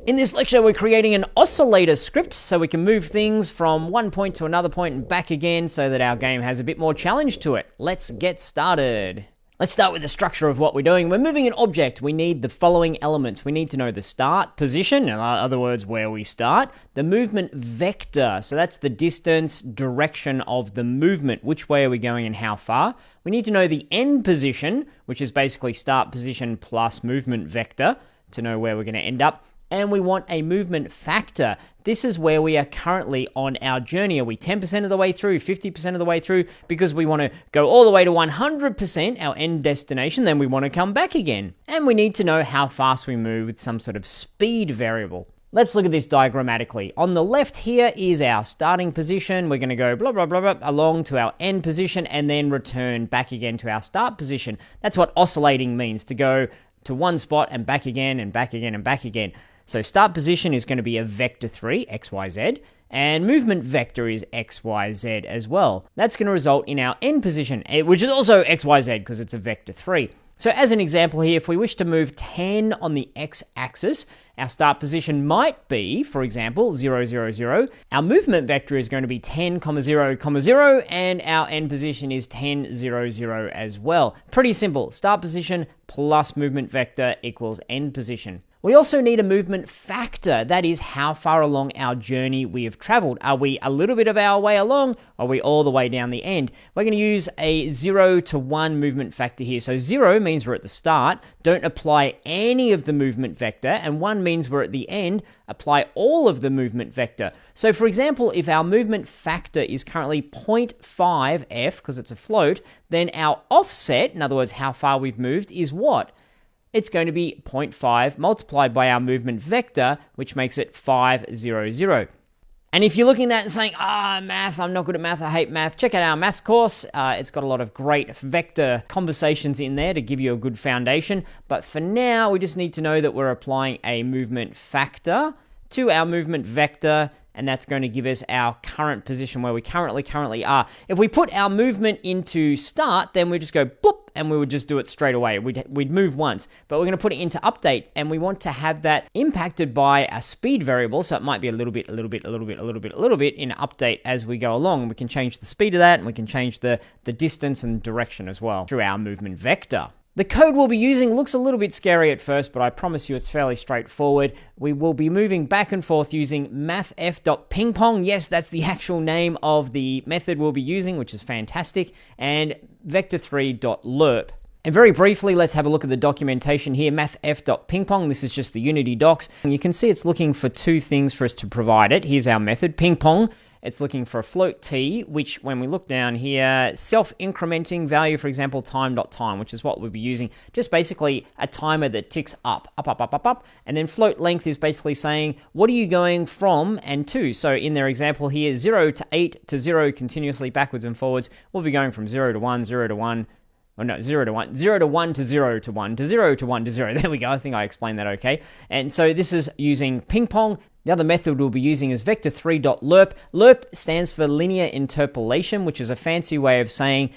In this lecture, we're creating an oscillator script so we can move things from one point to another point and back again so that our game has a bit more challenge to it. Let's get started. Let's start with the structure of what we're doing. We're moving an object. We need the following elements. We need to know the start position, in other words, where we start, the movement vector, so that's the distance, direction of the movement, which way are we going and how far. We need to know the end position, which is basically start position plus movement vector, to know where we're going to end up. And we want a movement factor. This is where we are currently on our journey. Are we 10% of the way through, 50% of the way through? Because we want to go all the way to 100%, our end destination, then we want to come back again. And we need to know how fast we move with some sort of speed variable. Let's look at this diagrammatically. On the left here is our starting position. We're going to go blah, blah, blah, blah, along to our end position and then return back again to our start position. That's what oscillating means, to go to one spot and back again and back again and back again. So start position is going to be a vector 3, x, y, z, and movement vector is x, y, z as well. That's going to result in our end position, which is also x, y, z because it's a vector 3. So as an example here, if we wish to move 10 on the x-axis, our start position might be, for example, 0, 0, 0. Our movement vector is going to be 10, 0, 0, and our end position is 10, 0, 0 as well. Pretty simple. Start position plus movement vector equals end position. We also need a movement factor, that is how far along our journey we have traveled. Are we a little bit of our way along? Or are we all the way down the end? We're going to use a 0 to 1 movement factor here. So 0 means we're at the start, don't apply any of the movement vector, and 1 means we're at the end, apply all of the movement vector. So for example, if our movement factor is currently 0.5f, because it's a float, then our offset, in other words, how far we've moved, is what? It's going to be 0.5 multiplied by our movement vector, which makes it 500. And if you're looking at that and saying, math, I'm not good at math, I hate math, check out our math course. It's got a lot of great vector conversations in there to give you a good foundation. But for now, we just need to know that we're applying a movement factor to our movement vector, and that's going to give us our current position where we currently are. If we put our movement into start, then we just go boop, and we would just do it straight away. We'd move once, but we're going to put it into update, and we want to have that impacted by a speed variable, so it might be a little bit in update as we go along. We can change the speed of that, and we can change the distance and direction as well through our movement vector. The code we'll be using looks a little bit scary at first, but I promise you it's fairly straightforward. We will be moving back and forth using mathf.pingpong. Yes, that's the actual name of the method we'll be using, which is fantastic, and vector3.lerp. And very briefly, let's have a look at the documentation here, mathf.pingpong. This is just the Unity docs. And you can see it's looking for two things for us to provide it. Here's our method, pingpong. It's looking for a float t, which when we look down here, self-incrementing value, for example, time.time, which is what we'll be using. Just basically a timer that ticks up. And then float length is basically saying, what are you going from and to? So in their example here, 0 to 8 to 0, continuously backwards and forwards. We'll be going from 0 to 1, 0 to 1. Oh no, 0 to 1, 0 to 1 to 0 to 1 to 0 to 1 to 0. There we go. I think I explained that okay. And so this is using ping pong. The other method we'll be using is vector3.lerp. Lerp stands for linear interpolation, which is a fancy way of saying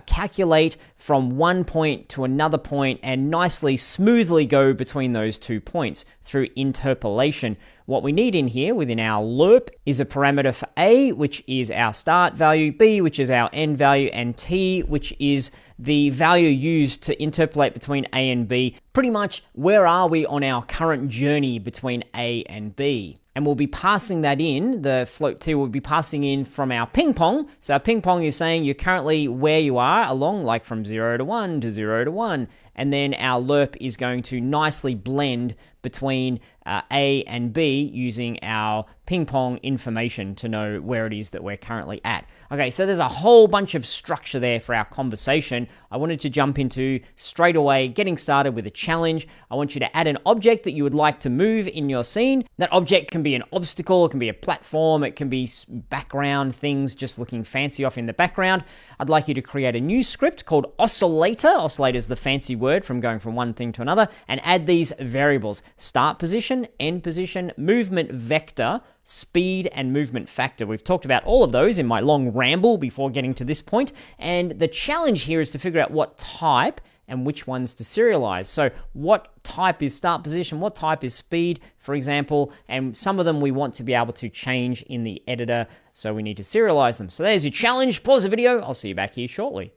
calculate from one point to another point and nicely, smoothly go between those 2 points through interpolation. What we need in here within our lerp is a parameter for a, which is our start value, b, which is our end value, and t, which is the value used to interpolate between a and b. Pretty much, where are we on our current journey between a and b? And we'll be passing that in, the float t will be passing in from our ping pong. So our ping pong is saying you're currently where you are along, like from 0 to 1 to 0 to 1. And then our lerp is going to nicely blend between A and B using our ping pong information to know where it is that we're currently at. Okay, so there's a whole bunch of structure there for our conversation. I wanted to jump into straight away, getting started with a challenge. I want you to add an object that you would like to move in your scene. That object can be an obstacle, it can be a platform, it can be background things just looking fancy off in the background. I'd like you to create a new script called oscillator. Oscillator is the fancy word from going from one thing to another, and add these variables: start position, end position, movement vector, speed, and movement factor. We've talked about all of those in my long ramble before getting to this point, and the challenge here is to figure out what type and which ones to serialize. So what type is start position, what type is speed, for example, and some of them we want to be able to change in the editor, so we need to serialize them. So there's your challenge. Pause the video. I'll see you back here shortly.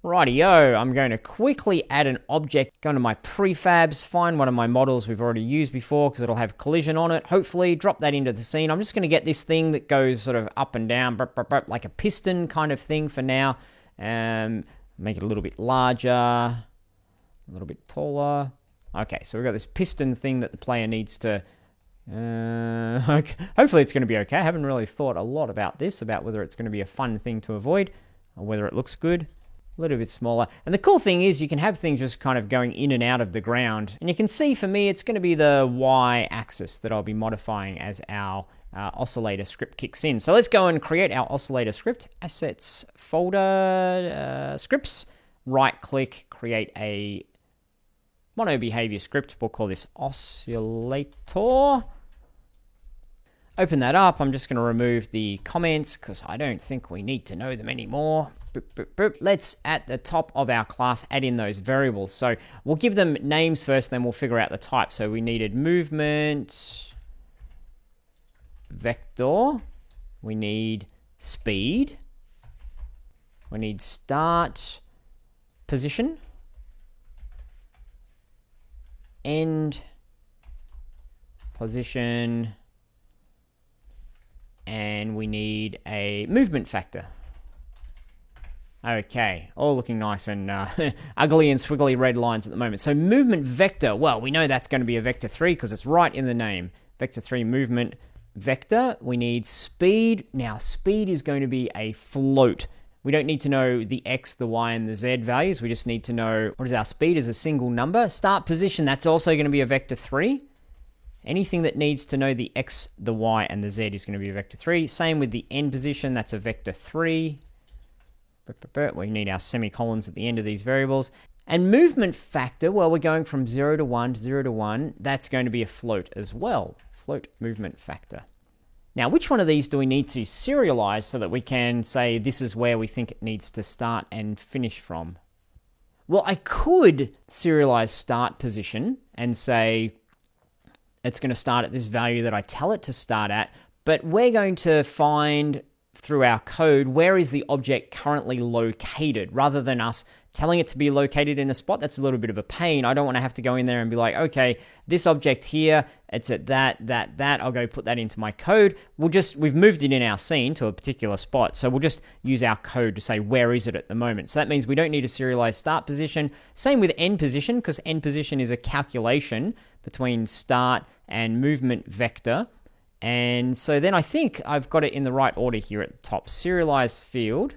Rightio, I'm going to quickly add an object, go into my prefabs, find one of my models we've already used before because it'll have collision on it, hopefully drop that into the scene. I'm just going to get this thing that goes sort of up and down, like a piston kind of thing for now. Make it a little bit larger, a little bit taller. Okay, so we've got this piston thing that the player needs to... okay. Hopefully it's going to be okay. I haven't really thought a lot about this, about whether it's going to be a fun thing to avoid or whether it looks good. A little bit smaller. And the cool thing is you can have things just kind of going in and out of the ground. And you can see for me, it's going to be the Y-axis that I'll be modifying as our oscillator script kicks in. So let's go and create our oscillator script. Assets, folder, scripts. Right-click, create a mono behavior script. We'll call this oscillator. Open that up. I'm just going to remove the comments because I don't think we need to know them anymore. Boop, boop, boop. Let's, at the top of our class, add in those variables. So we'll give them names first, then we'll figure out the type. So we needed movement, vector, we need speed, we need start position, end position, and we need a movement factor. Okay, all looking nice and ugly and squiggly red lines at the moment. So movement vector, well, we know that's going to be a vector 3 because it's right in the name. Vector 3 movement vector. We need speed. Now, speed is going to be a float. We don't need to know the x, the y, and the z values. We just need to know what is our speed as a single number. Start position, that's also going to be a vector 3. Anything that needs to know the x, the y, and the z is going to be a vector 3. Same with the end position, that's a vector 3. We need our semicolons at the end of these variables. And movement factor, well, we're going from 0 to 1 to 0 to 1. That's going to be a float as well. Float movement factor. Now, which one of these do we need to serialize so that we can say this is where we think it needs to start and finish from? Well, I could serialize start position and say it's going to start at this value that I tell it to start at, but we're going to find through our code where is the object currently located rather than us telling it to be located in a spot. That's a little bit of a pain. I don't want to have to go in there and be like, okay, this object here, it's at that. I'll go put that into my code. We've moved it in our scene to a particular spot. So we'll just use our code to say where is it at the moment. So that means we don't need to serialize start position. Same with end position, because end position is a calculation between start and movement vector. And so then I think I've got it in the right order here at the top. Serialized field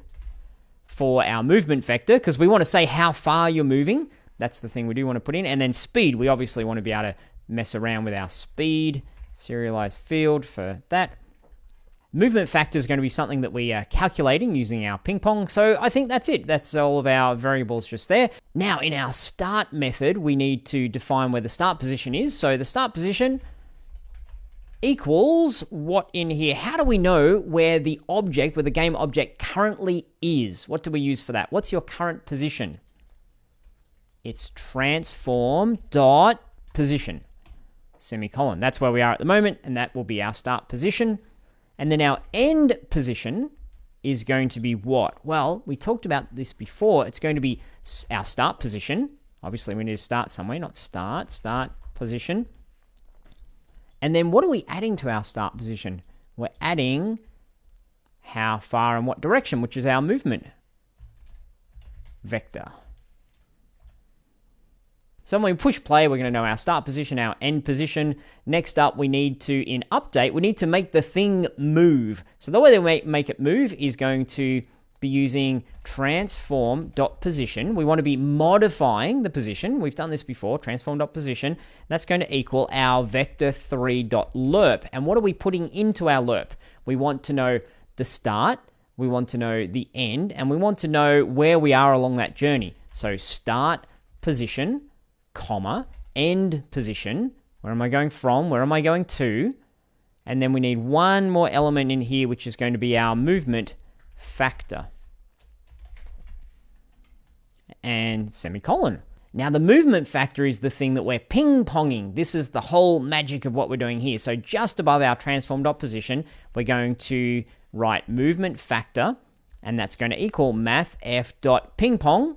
for our movement vector, because we want to say how far you're moving. That's the thing we do want to put in. And then speed, we obviously want to be able to mess around with our speed. Serialized field for that. Movement factor is going to be something that we are calculating using our ping pong. So I think that's it. That's all of our variables just there. Now in our start method, we need to define where the start position is. So the start position equals what in here? How do we know where the object, where the game object currently is? What do we use for that? What's your current position? It's transform dot position, semicolon. That's where we are at the moment, and that will be our start position. And then our end position is going to be what? Well, we talked about this before. It's going to be our start position. Obviously, we need to start somewhere, not start position. And then what are we adding to our start position? We're adding how far and what direction, which is our movement vector. So when we push play, we're going to know our start position, our end position. Next up, we need to, in update, we need to make the thing move. So the way that we make it move is going to be using transform.position. We want to be modifying the position. We've done this before, transform.position. That's going to equal our vector3.lerp. And what are we putting into our lerp? We want to know the start, we want to know the end, and we want to know where we are along that journey. So start position, comma, end position. Where am I going from? Where am I going to? And then we need one more element in here, which is going to be our movement factor. and semicolon. Now, the movement factor is the thing that we're ping-ponging. This is the whole magic of what we're doing here. So just above our transform dot position, we're going to write movement factor, and that's going to equal math f dot ping pong.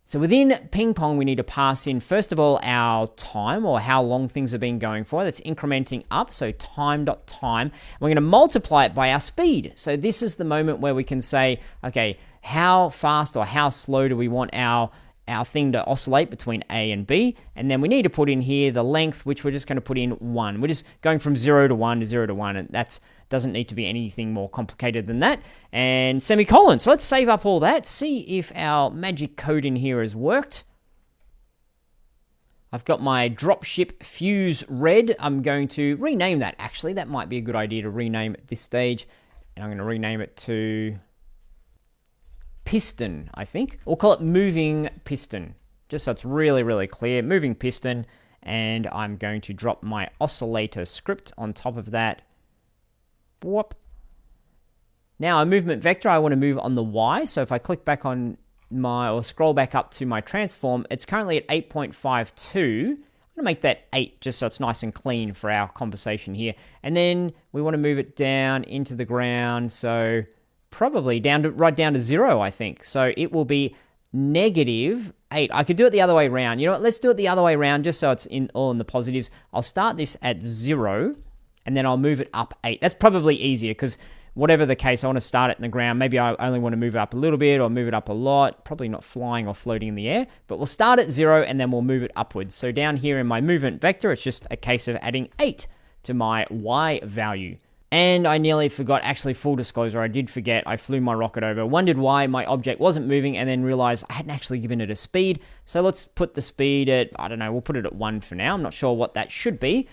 So within ping pong, we need to pass in, first of all, our time, or how long things have been going for. That's incrementing up, so time.time. We're going to multiply it by our speed. So this is the moment where we can say, okay, how fast or how slow do we want our thing to oscillate between A and B? And then we need to put in here the length, which we're just going to put in 1. We're just going from 0 to 1 to 0 to 1, and that's doesn't need to be anything more complicated than that. And semicolon. So let's save up all that, see if our magic code in here has worked. I've got my dropship fuse red. I'm going to rename that, actually. That might be a good idea to rename at this stage. And I'm going to rename it to piston, I think. We'll call it moving piston, just so it's really, really clear. Moving piston. And I'm going to drop my oscillator script on top of that. Whoop. Now, a movement vector, I want to move on the Y. So if I click back on or scroll back up to my transform, it's currently at 8.52. I'm going to make that 8 just so it's nice and clean for our conversation here. And then we want to move it down into the ground. So probably right down to 0, I think. So it will be -8. I could do it the other way around. You know what? Let's do it the other way around just so it's all in the positives. I'll start this at 0. And then I'll move it up 8. That's probably easier because whatever the case, I want to start it in the ground. Maybe I only want to move it up a little bit or move it up a lot. Probably not flying or floating in the air. But we'll start at 0 and then we'll move it upwards. So down here in my movement vector, it's just a case of adding 8 to my Y value. And I nearly forgot, actually, full disclosure, I did forget. I flew my rocket over, wondered why my object wasn't moving, and then realized I hadn't actually given it a speed. So let's put the speed at, I don't know, we'll put it at 1 for now. I'm not sure what that should be.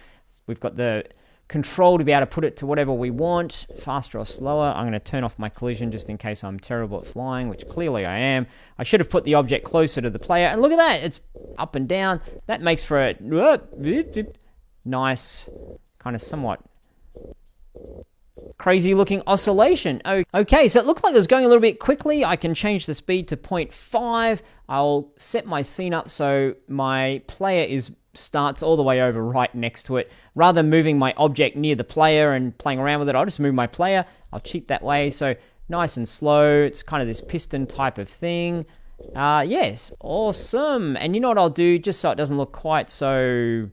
We've got the control to be able to put it to whatever we want, faster or slower. I'm going to turn off my collision just in case I'm terrible at flying, which clearly I am. I should have put the object closer to the player, and look at that, it's up and down. That makes for a nice, kind of somewhat crazy looking oscillation. Okay, so it looked like it was going a little bit quickly. I can change the speed to 0.5. I'll set my scene up so my player starts all the way over right next to it. Rather than moving my object near the player and playing around with it, I'll just move my player. I'll cheat that way. So nice and slow. It's kind of this piston type of thing. Yes, awesome. And you know what I'll do, just so it doesn't look quite so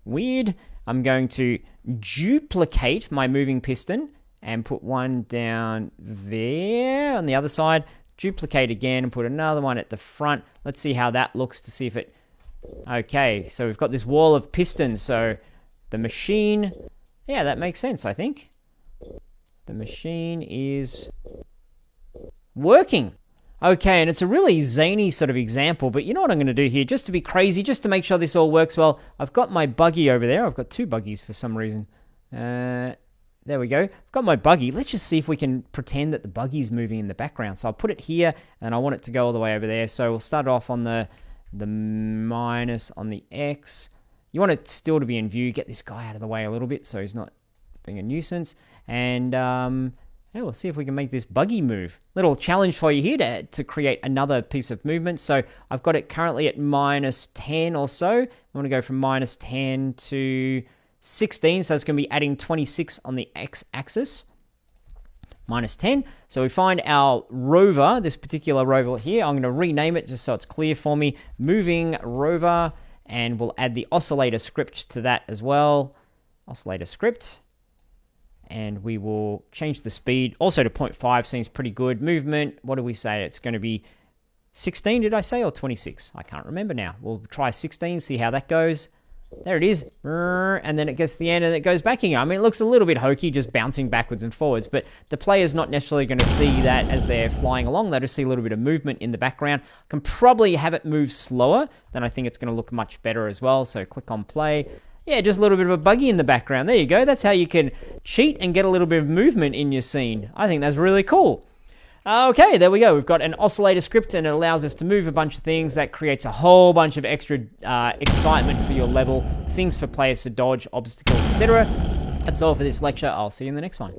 weird, I'm going to duplicate my moving piston and put one down there on the other side. Duplicate again and put another one at the front. Let's see how that looks to see if it... Okay, so we've got this wall of pistons. So the machine... Yeah, that makes sense, I think. The machine is working. Okay, and it's a really zany sort of example, but you know what I'm going to do here, just to be crazy, just to make sure this all works well. I've got my buggy over there. I've got 2 buggies for some reason. There we go. I've got my buggy. Let's just see if we can pretend that the buggy's moving in the background. So I'll put it here, and I want it to go all the way over there. So we'll start off on the minus on the X. You want it still to be in view. Get this guy out of the way a little bit so he's not being a nuisance. And yeah, we'll see if we can make this buggy move. Little challenge for you here to create another piece of movement. So I've got it currently at -10 or so. I want to go from -10 to 16. So that's going to be adding 26 on the X-axis. -10. So we find our rover, this particular rover here. I'm going to rename it just so it's clear for me. Moving rover. And we'll add the oscillator script to that as well. Oscillator script. And we will change the speed. Also to 0.5 seems pretty good. Movement, what do we say? It's going to be 16, did I say, or 26? I can't remember now. We'll try 16, see how that goes. There it is. And then it gets to the end and it goes back again. I mean, it looks a little bit hokey, just bouncing backwards and forwards, but the player's not necessarily going to see that as they're flying along. They'll just see a little bit of movement in the background. I can probably have it move slower, then I think it's going to look much better as well. So click on play. Yeah, just a little bit of a buggy in the background. There you go. That's how you can cheat and get a little bit of movement in your scene. I think that's really cool. Okay, there we go. We've got an oscillator script and it allows us to move a bunch of things. That creates a whole bunch of extra excitement for your level, things for players to dodge, obstacles, etc. That's all for this lecture. I'll see you in the next one.